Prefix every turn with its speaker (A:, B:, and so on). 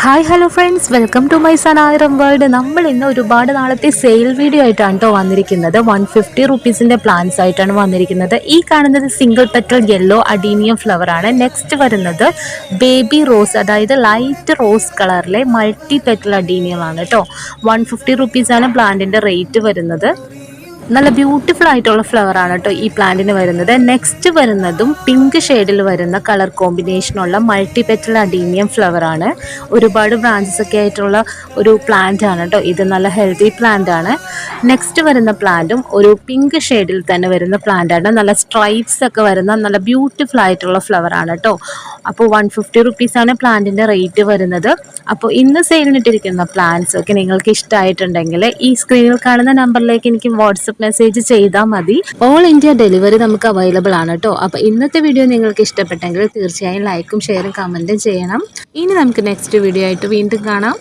A: Hi hello friends, welcome to my സനായിരം world. നമ്മൾ ഇന്ന് ഒരുപാട് നാളത്തെ സെയിൽ വീഡിയോ ആയിട്ടാണ് കേട്ടോ വന്നിരിക്കുന്നത്. 150 റുപ്പീസിൻ്റെ പ്ലാന്റ്സ് ആയിട്ടാണ് വന്നിരിക്കുന്നത്. ഈ കാണുന്നത് single petal yellow adenium flower ആണ്. നെക്സ്റ്റ് വരുന്നത് ബേബി റോസ്, അതായത് ലൈറ്റ് റോസ് കളറിലെ മൾട്ടി പെറ്റൽ അഡീനിയം ആണ് കേട്ടോ. 150 റുപ്പീസാണ് പ്ലാന്റിൻ്റെ റേറ്റ് വരുന്നത്. നല്ല ബ്യൂട്ടിഫുൾ ആയിട്ടുള്ള ഫ്ലവർ ആണ് കേട്ടോ ഈ പ്ലാന്റിന് വരുന്നത്. നെക്സ്റ്റ് വരുന്നതും പിങ്ക് ഷെയ്ഡിൽ വരുന്ന കളർ കോമ്പിനേഷനുള്ള മൾട്ടി പെറ്റൽ അഡീനിയം ഫ്ലവർ ആണ്. ഒരുപാട് ബ്രാഞ്ചസ് ഒക്കെ ആയിട്ടുള്ള ഒരു പ്ലാന്റ് ആണ് കേട്ടോ ഇത്. നല്ല ഹെൽത്തി പ്ലാന്റ് ആണ്. നെക്സ്റ്റ് വരുന്ന പ്ലാന്റും ഒരു പിങ്ക് ഷെയ്ഡിൽ തന്നെ വരുന്ന പ്ലാന്റ് ആണ്. നല്ല സ്ട്രൈപ്സ് ഒക്കെ വരുന്ന നല്ല ബ്യൂട്ടിഫുൾ ആയിട്ടുള്ള ഫ്ലവർ ആണ് കേട്ടോ. അപ്പോൾ 150 റുപ്പീസാണ് പ്ലാന്റിൻ്റെ റേറ്റ് വരുന്നത്. അപ്പോൾ ഇന്ന് സെയിലിനിട്ടിരിക്കുന്ന പ്ലാന്റ്സ് ഒക്കെ നിങ്ങൾക്ക് ഇഷ്ടമായിട്ടുണ്ടെങ്കിൽ ഈ സ്ക്രീനിൽ കാണുന്ന നമ്പറിലേക്ക് എനിക്ക് വാട്സപ്പ് മെസ്സേജ് ചെയ്താൽ മതി. ഓൾ ഇന്ത്യ ഡെലിവറി നമുക്ക് അവൈലബിൾ ആണ് കേട്ടോ. അപ്പോൾ ഇന്നത്തെ വീഡിയോ നിങ്ങൾക്ക് ഇഷ്ടപ്പെട്ടെങ്കിൽ തീർച്ചയായും ലൈക്കും ഷെയറും കമൻറ്റും ചെയ്യണം. ഇനി നമുക്ക് നെക്സ്റ്റ് വീഡിയോ ആയിട്ട് വീണ്ടും കാണാം.